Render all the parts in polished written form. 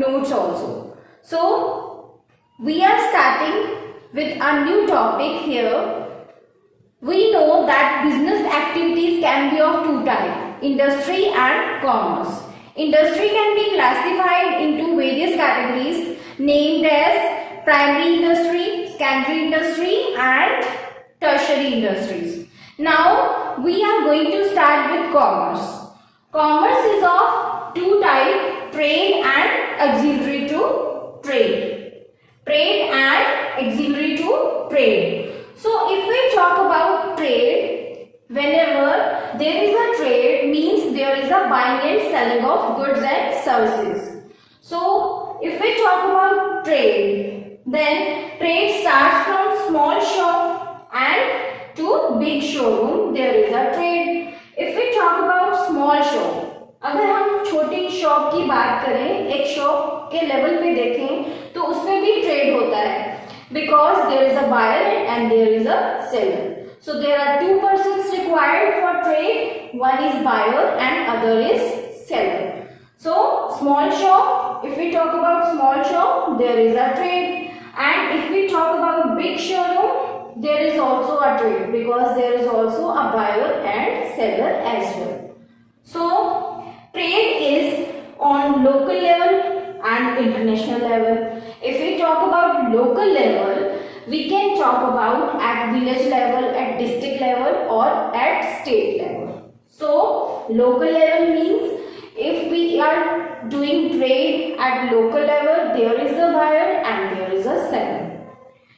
notes also. So we are starting with a new topic here. We know that business activities can be of two types, industry and commerce. Industry can be classified into various categories named as primary industry, secondary industry and tertiary industries. Now we are going to start with commerce. Commerce is of two types, trade and auxiliary to trade. Trade and auxiliary to trade. So if we talk about trade, whenever there is a trade means there is a buying and selling of goods and services. So if we talk about trade, then trade starts from small shop and to big showroom there is a trade. If we talk about small shop, अगर हम छोटी shop की बात करें, एक shop के level पे देखें तो उसमें भी ट्रेड होता है, because there is a buyer and there is a seller. So there are two persons required for trade. One is buyer and other is seller. So small shop, if we talk about small shop, there is a trade. And if we talk about big showroom, there is also a trade, because there is also a buyer and seller as well. So trade is on local level and international level. If we talk about local level, we can talk about at village level, at district level or at state level. So local level means if we are doing trade at local level, there is a buyer and there is a seller.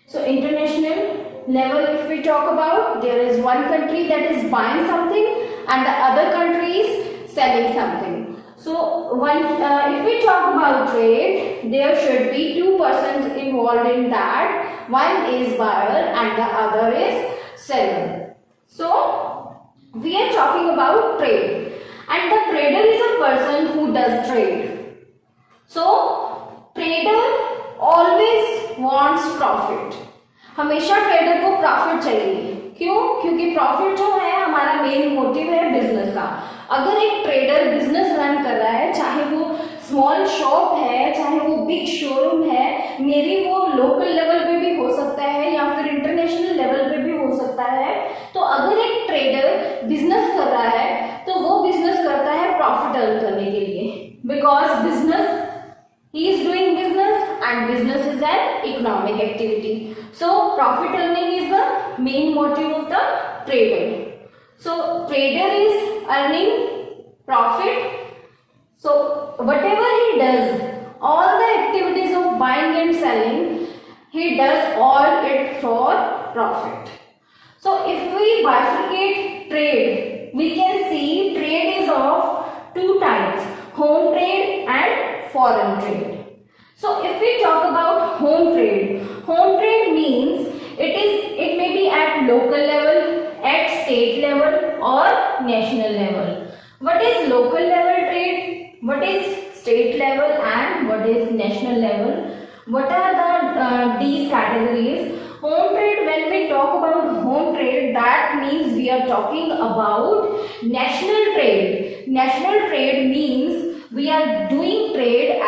So international level, if we talk about, there is one country that is buying something and the other country is selling something. So if we talk about trade, there should be two persons involved in that. One is buyer and the other is seller. So we are talking about trade, and the trader is a person who does trade. So trader always wants profit. हमेशा trader को profit चाहिए. क्यों? क्योंकि profit जो है हमारा main motive है business का. अगर एक ट्रेडर बिजनेस रन कर रहा है, चाहे वो स्मॉल शॉप है, चाहे वो बिग शोरूम है, मेरी वो लोकल लेवल पे भी हो सकता है या फिर इंटरनेशनल लेवल पे भी हो सकता है, तो अगर एक ट्रेडर बिजनेस कर रहा है तो वो बिजनेस करता है प्रॉफिट अर्न करने के लिए, because business he is doing business and business is an economic activity. So profit earning is the main motive of the trader. So trader is earning profit. So whatever he does, all the activities of buying and selling, he does all it for profit. So if we bifurcate trade, we can see trade is of two types, home trade and foreign trade. So if we talk about home trade means it may be at local level, at state level or national level. What is local level trade? What is state level and what is national level? What are these categories? Home trade, when we talk about home trade, that means we are talking about national trade. National trade means we are doing trade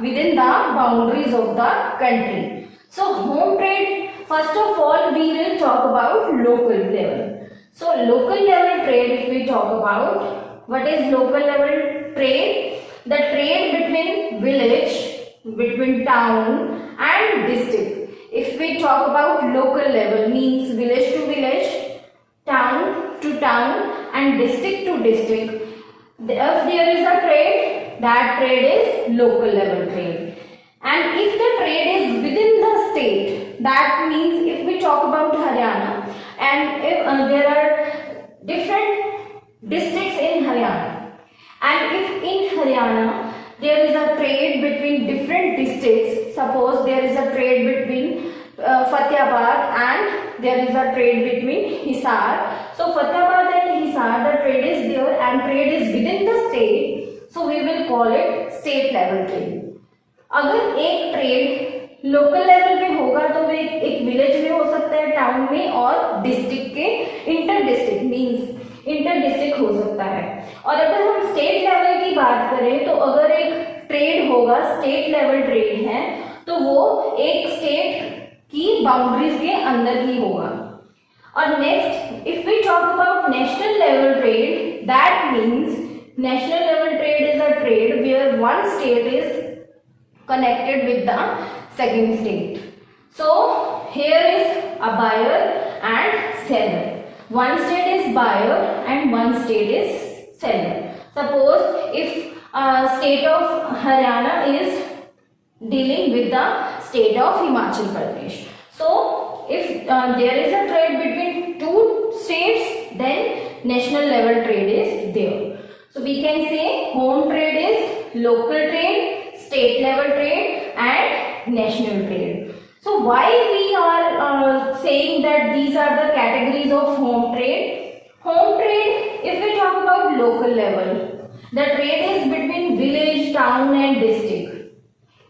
within the boundaries of the country. So home trade, first of all we will talk about local level. So local level trade, if we talk about, what is local level trade? The trade between village, between town and district. If we talk about local level means village to village, town to town and district to district. If there is a trade, that trade is local level trade. And if the trade is within the state, that means if we talk about Haryana and if there are different districts in Haryana, and if in Haryana there is a trade between different districts, suppose there is a trade between Fatehpur and there is a trade between Hisar. So Fatehpur and Hisar, the trade is there and trade is within the state, so we will call it state level trade. अगर एक trade local level पे होगा तो वो एक village में हो सकता है, टाउन में और डिस्ट्रिक्ट के inter district means inter district हो सकता है। और अगर हम स्टेट लेवल की बात करें तो अगर एक ट्रेड होगा, स्टेट लेवल ट्रेड है, तो वो एक स्टेट की बाउंड्रीज के अंदर ही होगा। और next, if we talk about national level trade, that means national level trade is a trade where one state is connected with the second state. So here is a buyer and seller. One state is buyer and one state is seller. Suppose if state of Haryana is dealing with the state of Himachal Pradesh. So if there is a trade between two states, then national level trade is there. So we can say home trade is local trade, state level trade and national trade. So why we are saying that these are the categories of home trade? Home trade, if we talk about local level, the trade is between village, town and district.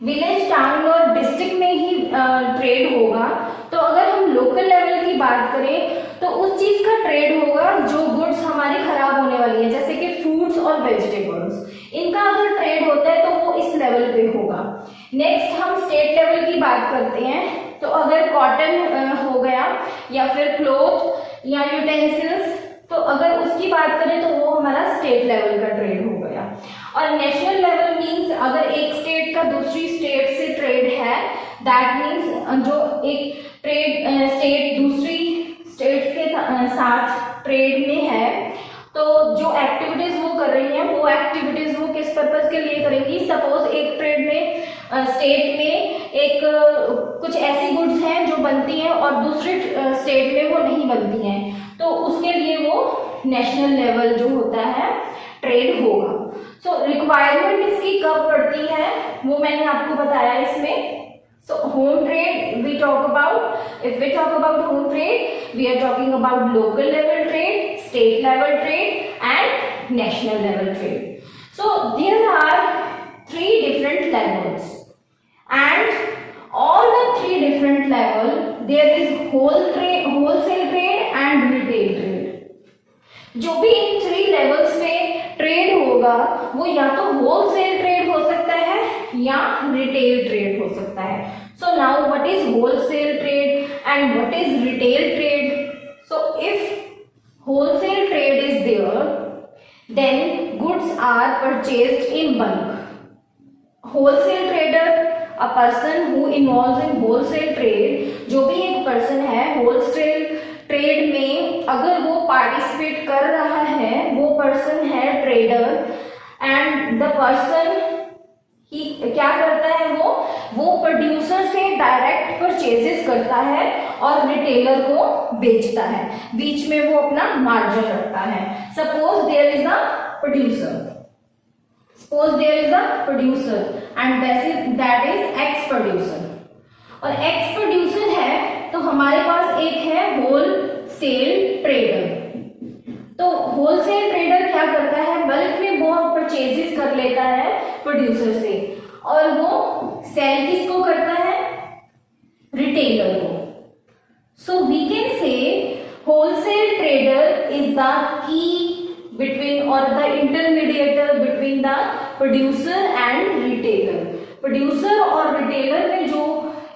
Village, town और district में ही trade होगा। तो अगर हम local level की बात करें तो उस चीज का ट्रेड होगा जो गुड्स हमारी खराब होने वाली है, जैसे कि फ्रूट्स और वेजिटेबल्स, इनका अगर ट्रेड होता है तो वो इस लेवल पे होगा। नेक्स्ट हम स्टेट लेवल की बात करते हैं, तो अगर कॉटन हो गया या फिर क्लोथ या यूटेंसिल्स, तो अगर उसकी बात करें तो वो हमारा स्टेट लेवल का ट्रेड हो गया। और नेशनल लेवल मींस अगर एक स्टेट का दूसरी स्टेट से ट्रेड है, दैट मींस जो एक ट्रेड स्टेट दूसरी स्टेट के साथ ट्रेड में है, तो जो एक्टिविटीज वो कर रही हैं वो एक्टिविटीज वो किस पर्पज के लिए करेंगी। सपोज एक ट्रेड में स्टेट में एक कुछ ऐसी गुड्स हैं जो बनती हैं और दूसरी स्टेट में वो नहीं बनती हैं, तो उसके लिए वो नेशनल लेवल जो होता है ट्रेड होगा। सो रिक्वायरमेंट इसकी कब पड़ती है वो मैंने आपको बताया इसमें। So home trade we talk about, if we talk about home trade we are talking about local level trade, state level trade and national level trade. So there are 3 different levels and all the 3 different level there is wholesale trade and retail trade। जो भी इन 3 levels में trade होगा वो या तो wholesale trade हो सकता है या रिटेल ट्रेड हो सकता है। So now what is wholesale trade and what is retail trade? So if wholesale trade is there then goods are purchased in bulk. Wholesale trader, a person who involves in wholesale trade, जो भी एक person है wholesale trade में अगर वो participate कर रहा है, वो पर्सन है ट्रेडर, एंड द पर्सन ही क्या करता है, वो प्रोड्यूसर से डायरेक्ट परचेजेस करता है और रिटेलर को बेचता है, बीच में वो अपना मार्जिन रखता है। Suppose there is a producer, and that is X producer, और एक्स प्रोड्यूसर है तो हमारे पास एक है होलसेल ट्रेडर। तो होलसेल ट्रेडर क्या करता है, बल्क में वो परचेजेस कर लेता है प्रोड्यूसर से, और वो सेल किसको करता है, रिटेलर को। So we can say wholesale trader is the key between or the intermediator between the producer and retailer। Producer और रिटेलर में जो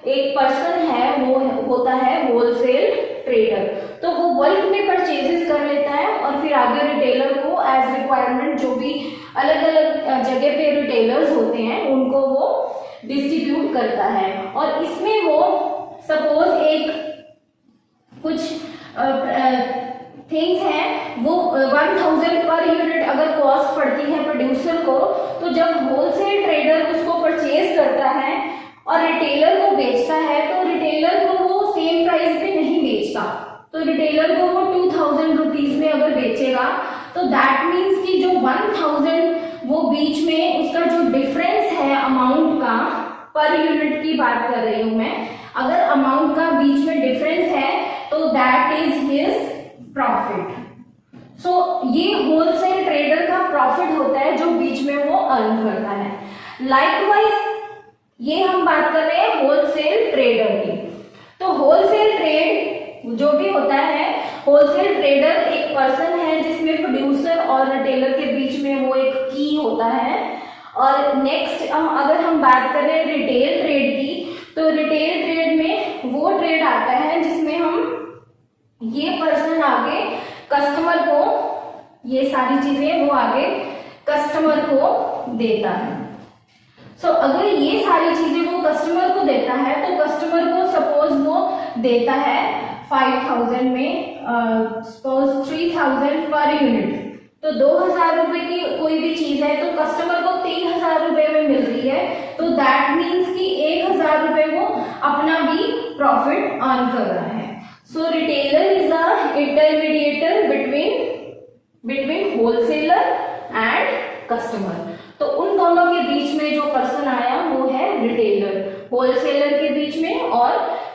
एक पर्सन है वो होता है होलसेल ट्रेडर। तो वो बल्क में परचेजेस कर लेता है और फिर आगे रिटेलर को एज रिक्वायरमेंट जो भी अलग अलग जगह पे रिटेलर्स होते हैं उनको वो डिस्ट्रीब्यूट करता है। और इसमें वो सपोज एक कुछ थिंग्स हैं वो 1000 पर यूनिट अगर कॉस्ट पड़ती है प्रोड्यूसर को, तो जब होलसेल ट्रेडर उसको परचेज करता है और रिटेलर को बेचता है तो रिटेलर को वो सेम प्राइस पे नहीं बेचता, तो रिटेलर को वो 2000 रुपीज में अगर बेचेगा तो दैट मीन्स कि जो 1000 वो बीच में उसका जो डिफरेंस है अमाउंट का, पर यूनिट की बात कर रही हूं मैं, अगर अमाउंट का बीच में डिफरेंस है तो दैट इज हिज प्रॉफिट। सो ये होलसेल ट्रेडर का प्रॉफिट होता है जो बीच में वो अर्न करता है। लाइकवाइज ये हम बात कर रहे हैं होलसेल ट्रेडर की। तो होलसेल ट्रेड जो भी होता है, होलसेल ट्रेडर एक पर्सन है जिसमें प्रोड्यूसर और रिटेलर के बीच में वो एक की होता है। और नेक्स्ट अगर हम बात करें रिटेल ट्रेड की, तो रिटेल ट्रेड में वो ट्रेड आता है जिसमें हम ये पर्सन आगे कस्टमर को ये सारी चीजें वो आगे कस्टमर को देता है। सो अगर ये सारी चीजें वो कस्टमर को देता है तो कस्टमर को सपोज वो देता है 5000 में, सपोज 3000 पर यूनिट, तो 2000 रुपए की कोई भी चीज है तो कस्टमर को 3000 रुपए में मिल रही है, तो दैट मीन्स कि 1000 रुपए वो अपना भी प्रॉफिट अर्न कर रहा है। So retailer is a intermediator between wholesaler and customer. तो उन दोनों के बीच में जो पर्सन आया वो है रिटेलर, होलसेलर के बीच में और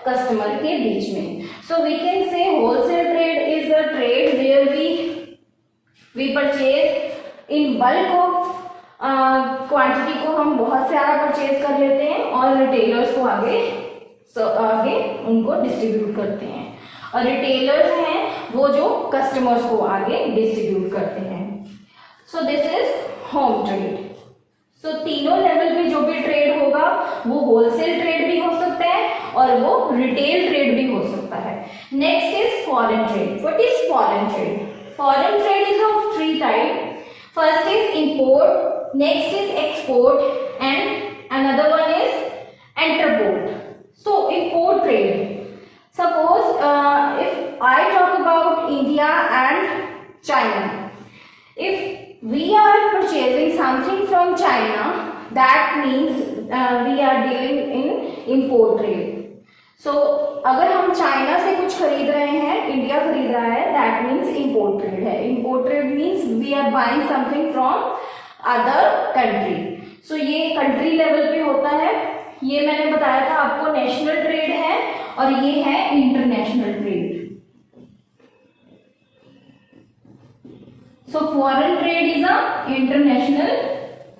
कस्टमर के बीच में। So we can say wholesale trade is a trade where we purchase in bulk of quantity को हम बहुत सारा परचेज कर लेते हैं और रिटेलर्स को आगे उनको डिस्ट्रीब्यूट करते हैं, और रिटेलर्स हैं वो जो कस्टमर्स को आगे डिस्ट्रीब्यूट करते हैं। So this is home trade. So तीनों लेवल पे जो भी ट्रेड होगा वो होलसेल ट्रेड भी हो सकता है और वो रिटेल ट्रेड भी हो सकता है। Next is foreign trade. What is foreign trade? Foreign trade is of three types. First is import, next is export, and another one is interport. So import trade. Suppose if I talk about India and China, if we are purchasing something from China, that means we are dealing in import trade. सो अगर हम China से कुछ खरीद रहे हैं, India खरीद रहा है, दैट मीन्स इंपोर्ट ट्रेड है। Import trade means we are buying something from other country. So ये कंट्री लेवल पे होता है। ये मैंने बताया था आपको नेशनल ट्रेड है और ये है international trade. So foreign trade is a international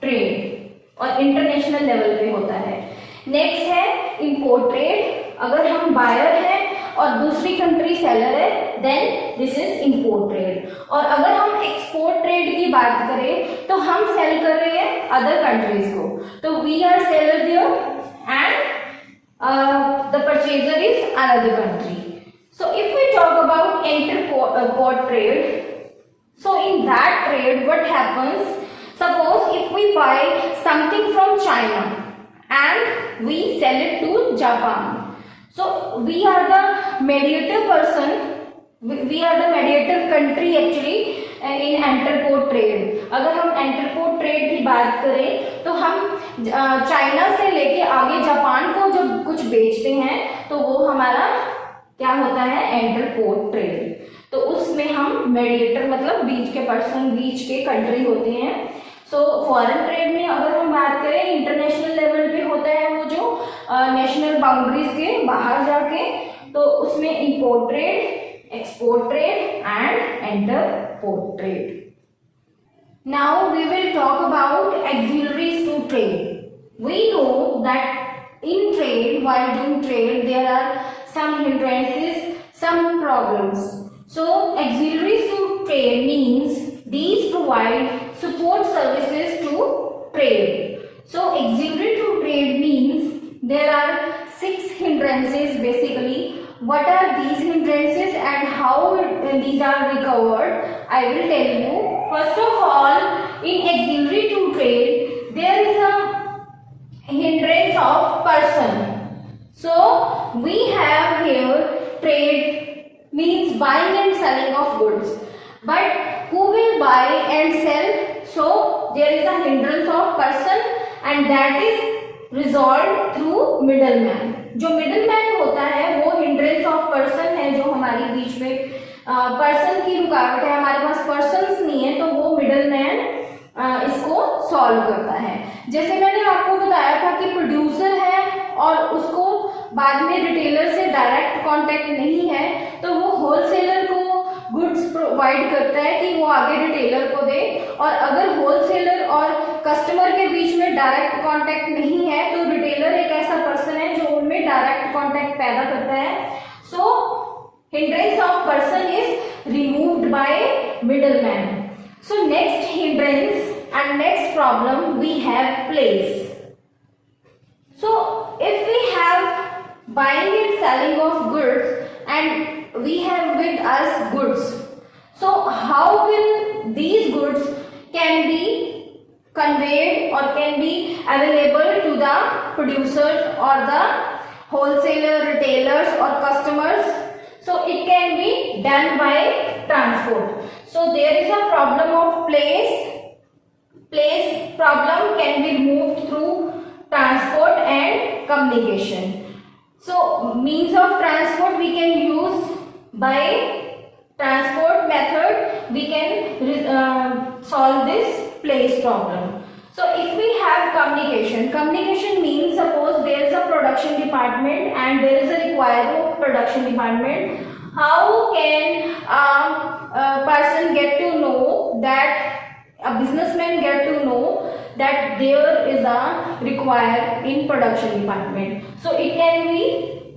trade और इंटरनेशनल लेवल पे होता है। नेक्स्ट है इंपोर्ट ट्रेड। अगर हम बायर हैं और दूसरी कंट्री सेलर है then this is import trade. और अगर हम एक्सपोर्ट ट्रेड की बात करें तो हम सेल कर रहे हैं अदर कंट्रीज को, तो we are seller there and the purchaser is another country. So if we talk about entrepot trade, so in that trade what happens, suppose if we buy something from China and we sell it to Japan, so we are the mediator person, we are the mediator country actually in interport trade। अगर हम interport trade की बात करें तो हम China से लेके आगे जापान को जब कुछ बेचते हैं तो वो हमारा क्या होता है, इंटरपोर्ट ट्रेड। तो उसमें हम मेडिएटर मतलब बीच के पर्सन, बीच के कंट्री होते हैं। सो फॉरेन ट्रेड में अगर हम बात करें इंटरनेशनल लेवल पे होता है वो जो नेशनल बाउंड्रीज के बाहर जाके, तो उसमें import trade, export trade and entrepot trade. Now we will talk about auxiliaries to trade. We know that in trade, while doing trade, there are some hindrances, some problems. So auxiliaries to trade means these provide support services to trade. So auxiliary to trade means there are 6 hindrances basically. What are these hindrances and how these are recovered? I will tell you. First of all, in auxiliary to trade, there is a hindrance of person. So we have here trade means buying and selling of goods, but who will buy and sell? So there is a hindrance of person and that is resolved through middleman। जो middleman होता है वो hindrance of person है, जो हमारे बीच में person की रुकावट है, हमारे पास persons नहीं है तो वो middleman इसको सॉल्व करता है। जैसे मैंने आपको बताया था कि प्रोड्यूसर है और उसको बाद में रिटेलर से डायरेक्ट कांटेक्ट नहीं है, तो वो होलसेलर को गुड्स प्रोवाइड करता है कि वो आगे रिटेलर को दे। और अगर होलसेलर और कस्टमर के बीच में डायरेक्ट कांटेक्ट नहीं है तो रिटेलर एक ऐसा पर्सन है जो उनमें डायरेक्ट कांटेक्ट पैदा करता है। So hindrance of person is removed by middleman. So next hindrance and next problem we have place. So if we have buying and selling of goods and we have with us goods, so how will these goods can be conveyed or can be available to the producers or the wholesaler, retailers or customers? So it can be done by transport. So there is a problem of place problem can be removed through transport and communication. So means of transport we can use by transport method, we can solve this place problem. So if we have communication means suppose there is a production department and there is a requirement of production department. How can a person get to know that, a businessman get to know that there is a required in production department? So it can be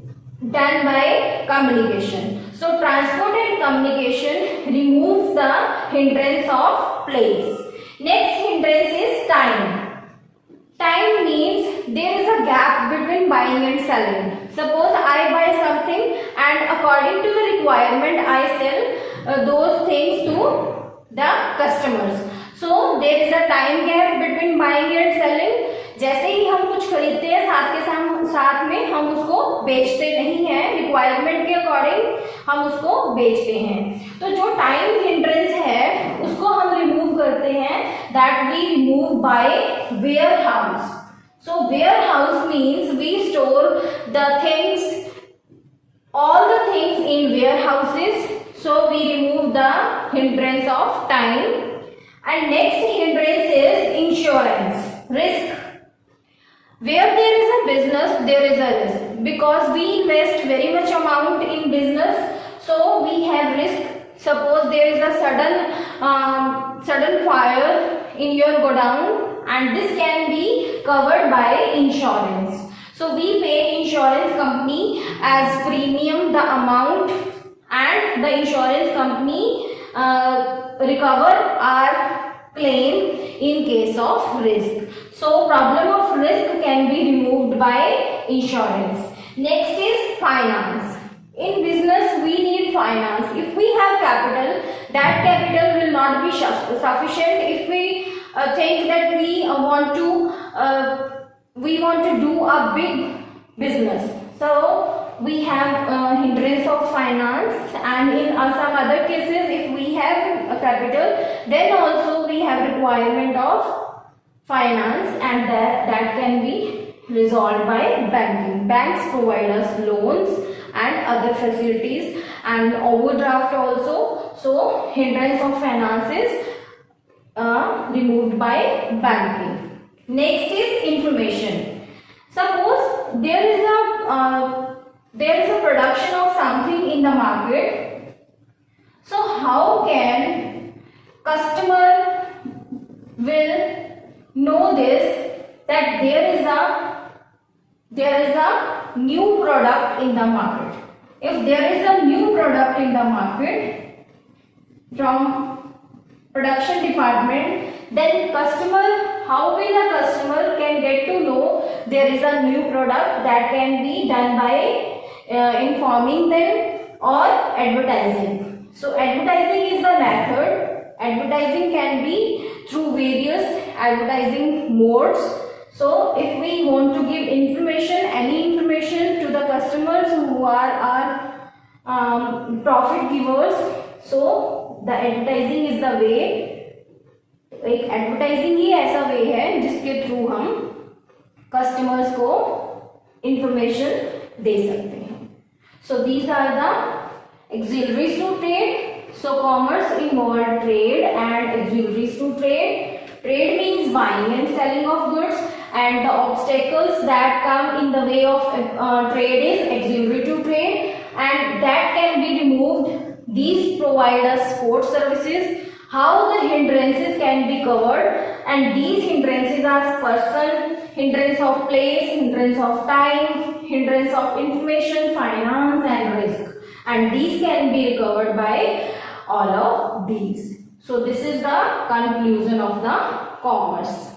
done by communication. So transport and communication removes the hindrance of place. Next hindrance is time. Time means there is a gap between buying and selling. Suppose I buy something and according to the requirement I sell those things to the customers. So there is a time gap between buying and selling. जैसे ही हम कुछ खरीदते हैं साथ में हम उसको बेचते नहीं हैं, रिक्वायरमेंट के अकॉर्डिंग हम उसको बेचते हैं. तो जो टाइम हिंड्रेंस है उसको हम रिमूव करते हैं, that we remove by warehouse. So warehouse means we store the things, all the things in warehouses. So we remove the hindrance of time. And next hindrance is insurance, risk. Where there is a business, there is a risk, because we invest very much amount in business, so we have risk. Suppose there is a sudden fire in your godown and this can be covered by insurance. So we pay insurance company as premium the amount and the insurance company recover our claim in case of risk. So problem of risk can be removed by insurance. Next is finance. In business we need finance. If we have capital, that capital will not be sufficient. If we think that we want to do a big business, so we have hindrance of finance, and in some other cases if we have a capital, then also we have requirement of finance, and that can be resolved by banking. Banks provide us loans and other facilities and overdraft also. So hindrance of finance is removed by banking. Next is information. Suppose there is a production of something in the market. So how can customer will know this, that there is a new product in the market? If there is a new product in the market from production department, then how will the customer can get to know there is a new product? That can be done by informing them or advertising. So advertising is the method. Advertising can be through various advertising modes. So if we want to give any information to the customers who are our profit givers, so the advertising is the way. एक advertising ही ऐसा वे है जिसके through हम customers को information दे सकते हैं. So these are the auxiliaries to trade. So commerce involve trade and auxiliaries to trade. Trade means buying and selling of goods, and the obstacles that come in the way of trade is auxiliary to trade, and that can be removed. These provide us support services. How the hindrances can be covered, and these hindrances are person, hindrance of place, hindrance of time, hindrance of information, finance and risk, and these can be recovered by all of these. So this is the conclusion of the commerce.